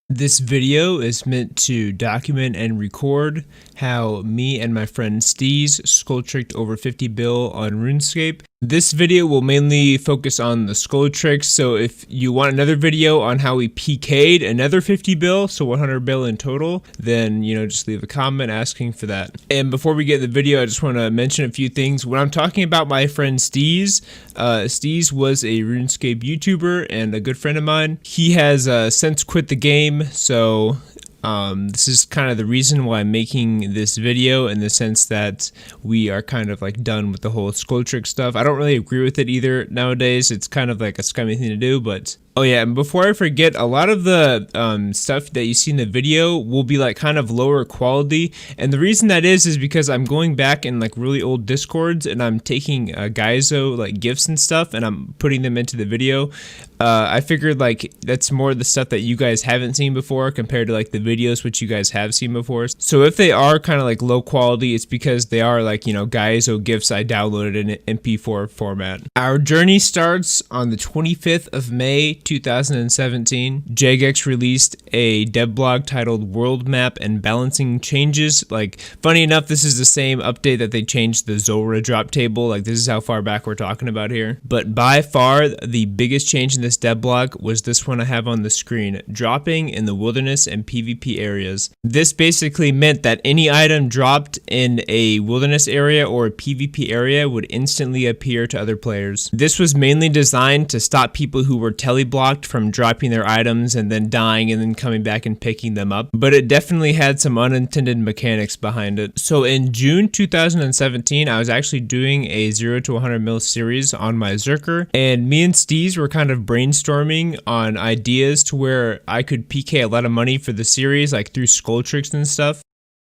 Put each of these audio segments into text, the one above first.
This video is meant to document and record how me and my friend Steez Skulltricked over 50 bill on RuneScape. This video will mainly focus on the Skulltrick, so if you want another video on how we PK'd another 50 bill, so 100 bill in total, then, just leave a comment asking for that. And before we get in the video, I just want to mention a few things. When I'm talking about my friend Steez, Steez was a RuneScape YouTuber and a good friend of mine. He has since quit the game, so this is kind of the reason why I'm making this video, in the sense that we are kind of like done with the whole Skulltrick stuff. I don't really agree with it either nowadays. It's kind of like a scummy thing to do, but oh yeah, and before I forget, a lot of the stuff that you see in the video will be like kind of lower quality, and the reason that is because I'm going back in like really old Discords and I'm taking Gaizo like gifts and stuff and I'm putting them into the video. I figured like that's more the stuff that you guys haven't seen before compared to like the videos which you guys have seen before. So if they are kind of like low quality, it's because they are like, Gaizo gifts I downloaded in an MP4 format. Our journey starts on the 25th of May 2017. Jagex released a dev blog titled World Map and Balancing Changes. Like, funny enough, this is the same update that they changed the Zora drop table. Like, this is how far back we're talking about here. But by far, the biggest change in this dev blog was this one I have on the screen: dropping in the wilderness and PvP areas. This basically meant that any item dropped in a wilderness area or a PvP area would instantly appear to other players. This was mainly designed to stop people who were blocked from dropping their items and then dying and then coming back and picking them up, but it definitely had some unintended mechanics behind it. So in June 2017, I was actually doing a 0 to 100 mil series on my Zerker, and me and Steez were kind of brainstorming on ideas to where I could PK a lot of money for the series, like through Skulltricks and stuff.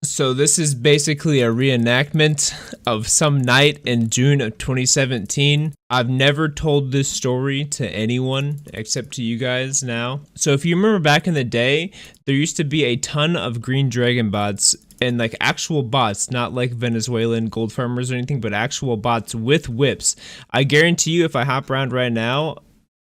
So this is basically a reenactment of some night in June of 2017. I've never told this story to anyone except to you guys now. So if you remember back in the day, there used to be a ton of green dragon bots, and like actual bots, not like Venezuelan gold farmers or anything, but actual bots with whips. I guarantee you, if I hop around right now,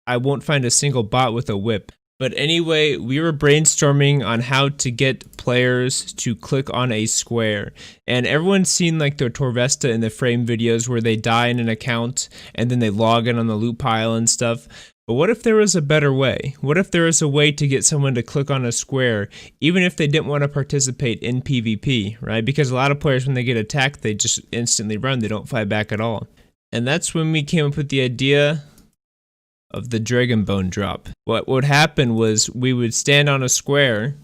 I won't find a single bot with a whip. But anyway, we were brainstorming on how to get players to click on a square. And everyone's seen like the Torvesta in the frame videos where they die in an account and then they log in on the loot pile and stuff. But what if there was a better way? What if there was a way to get someone to click on a square, even if they didn't want to participate in PvP, right? Because a lot of players, when they get attacked, they just instantly run. They don't fight back at all. And that's when we came up with the idea of the Dragon Bone drop. What would happen was we would stand on a square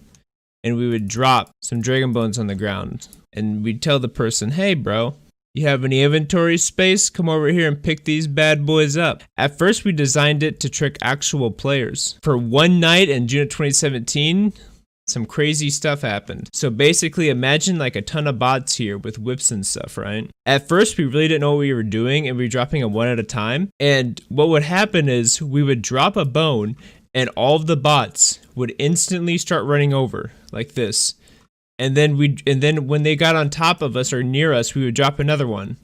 and we would drop some Dragon Bones on the ground, and we'd tell the person, "Hey bro, you have any inventory space? Come over here and pick these bad boys up." At first we designed it to trick actual players. For one night in June of 2017, some crazy stuff happened. So basically, imagine like a ton of bots here with whips and stuff, right? At first, we really didn't know what we were doing, and we were dropping them one at a time. And what would happen is we would drop a bone, and all of the bots would instantly start running over like this. And then when they got on top of us or near us, we would drop another one,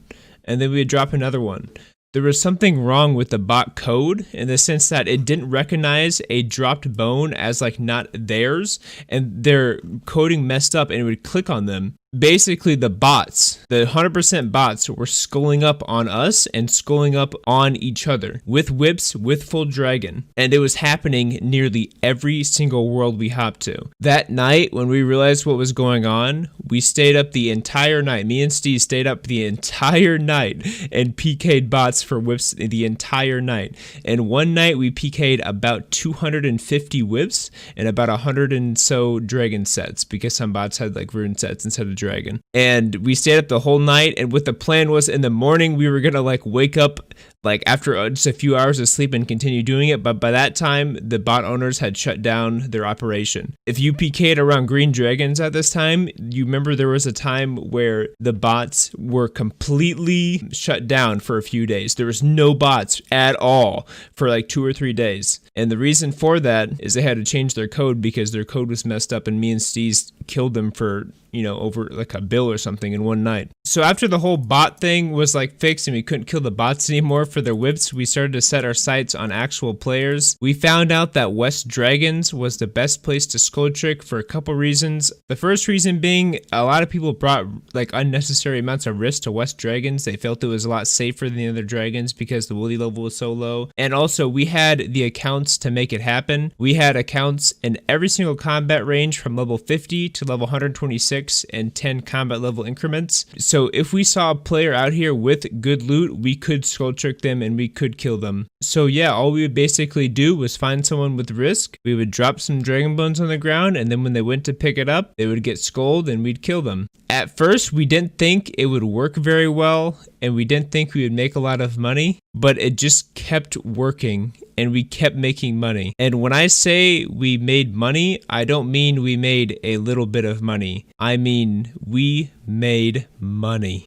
and then we would drop another one. There was something wrong with the bot code, in the sense that it didn't recognize a dropped bone as like not theirs, and their coding messed up and it would click on them. Basically, the bots, the 100% bots, were sculling up on us and sculling up on each other with whips, with full dragon. And it was happening nearly every single world we hopped to. That night, when we realized what was going on, we stayed up the entire night. Me and Steve stayed up the entire night and PK'd bots for whips the entire night. And one night, we PK'd about 250 whips and about 100 and so dragon sets, because some bots had like rune sets instead of dragon. And we stayed up the whole night, and what the plan was, in the morning we were gonna like wake up like after just a few hours of sleep and continue doing it, but by that time the bot owners had shut down their operation. If you PK'd around green dragons at this time, you remember there was a time where the bots were completely shut down for a few days. There was no bots at all for like 2 or 3 days. And the reason for that is they had to change their code because their code was messed up, and me and Steez killed them for, over like a bill or something in one night. So after the whole bot thing was like fixed and we couldn't kill the bots anymore for the whips, we started to set our sights on actual players. We found out that West Dragons was the best place to Skulltrick for a couple reasons. The first reason being, a lot of people brought like unnecessary amounts of risk to West Dragons. They felt it was a lot safer than the other dragons because the Woolly level was so low. And also, we had the accounts to make it happen. We had accounts in every single combat range from level 50 to level 126 in 10 combat level increments. So if we saw a player out here with good loot, we could Skulltrick them and we could kill them. So yeah, all we would basically do was find someone with risk. We would drop some dragon bones on the ground, and then when they went to pick it up, they would get skulled and we'd kill them. At first, we didn't think it would work very well, and we didn't think we would make a lot of money, but it just kept working and we kept making money. And when I say we made money, I don't mean we made a little bit of money. I mean we made money.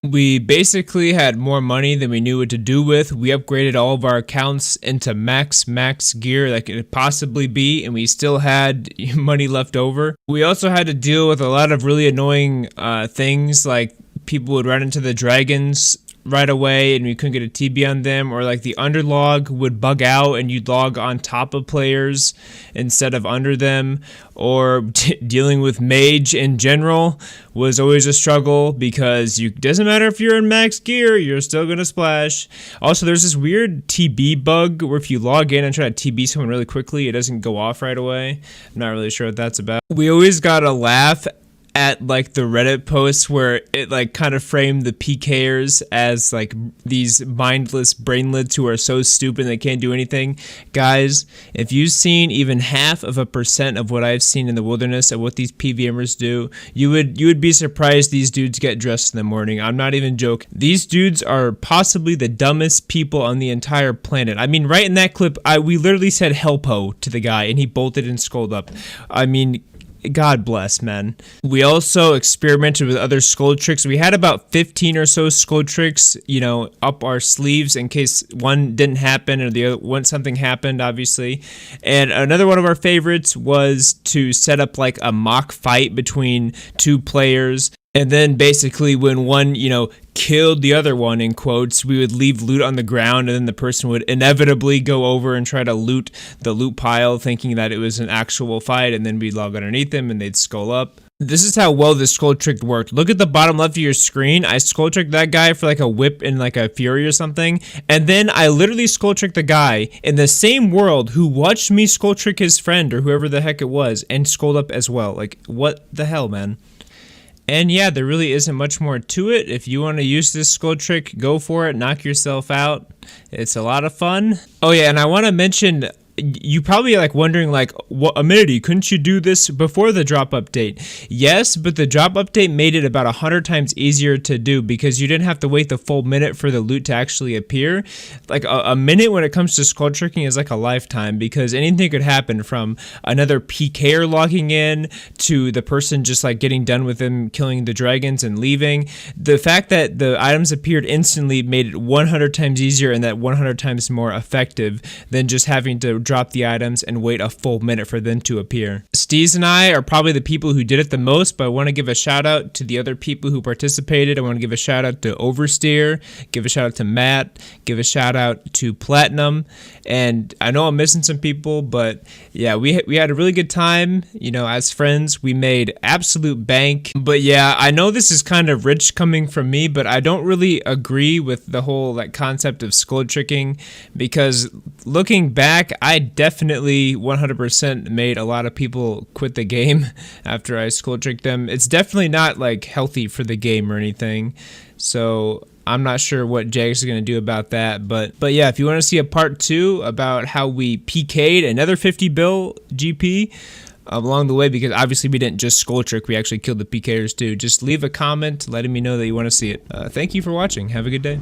We basically had more money than we knew what to do with. We upgraded all of our accounts into max gear that could possibly be, and we still had money left over. We also had to deal with a lot of really annoying things, like people would run into the dragons right away and we couldn't get a TB on them, or like the underlog would bug out and you'd log on top of players instead of under them, or dealing with mage in general was always a struggle because it doesn't matter if you're in max gear, you're still gonna splash. Also, there's this weird TB bug where if you log in and try to TB someone really quickly, it doesn't go off right away. I'm not really sure what that's about. We always gotta laugh at like the Reddit posts where it like kind of framed the PKers as like these mindless brainlets who are so stupid they can't do anything. Guys, if you've seen even 0.5% of what I've seen in the wilderness of what these PVMers do, you would be surprised these dudes get dressed in the morning. I'm not even joking. These dudes are possibly the dumbest people on the entire planet. I mean, right in that clip, we literally said helpo to the guy and he bolted and skulled up. I mean, God bless, man. We also experimented with other Skulltricks. We had about 15 or so Skulltricks, up our sleeves in case one didn't happen or the other when something happened, obviously. And another one of our favorites was to set up like a mock fight between two players. And then basically when one, killed the other one, in quotes, we would leave loot on the ground and then the person would inevitably go over and try to loot the loot pile thinking that it was an actual fight, and then we'd log underneath them and they'd skull up. This is how well this Skulltrick worked. Look at the bottom left of your screen. I Skulltricked that guy for like a whip and like a fury or something. And then I literally Skulltricked the guy in the same world who watched me Skulltrick his friend or whoever the heck it was and skulled up as well. Like, what the hell, man? And yeah, there really isn't much more to it. If you want to use this Skulltrick, go for it. Knock yourself out. It's a lot of fun. Oh yeah, and I want to mention, you probably like wondering like, what, Amenity, couldn't you do this before the drop update? Yes, but the drop update made it about 100 times easier to do because you didn't have to wait the full minute for the loot to actually appear. Like a minute when it comes to Skulltricking is like a lifetime because anything could happen, from another PKer logging in to the person just like getting done with them killing the dragons and leaving. The fact that the items appeared instantly made it 100 times easier and that 100 times more effective than just having to drop the items and wait a full minute for them to appear. Steez and I are probably the people who did it the most, but I want to give a shout out to the other people who participated. I want to give a shout out to Oversteer, give a shout out to Matt, give a shout out to Platinum, and I know I'm missing some people, but yeah, we had a really good time, as friends. We made absolute bank. But yeah, I know this is kind of rich coming from me, but I don't really agree with the whole like concept of Skulltricking, because looking back, I definitely 100% made a lot of people quit the game after I Skulltricked them. It's definitely not like healthy for the game or anything. So I'm not sure what Jags is going to do about that. But yeah, if you want to see a part 2 about how we PK'd another 50 bill GP along the way, because obviously we didn't just Skulltrick, we actually killed the PKers too, just leave a comment letting me know that you want to see it. Thank you for watching. Have a good day.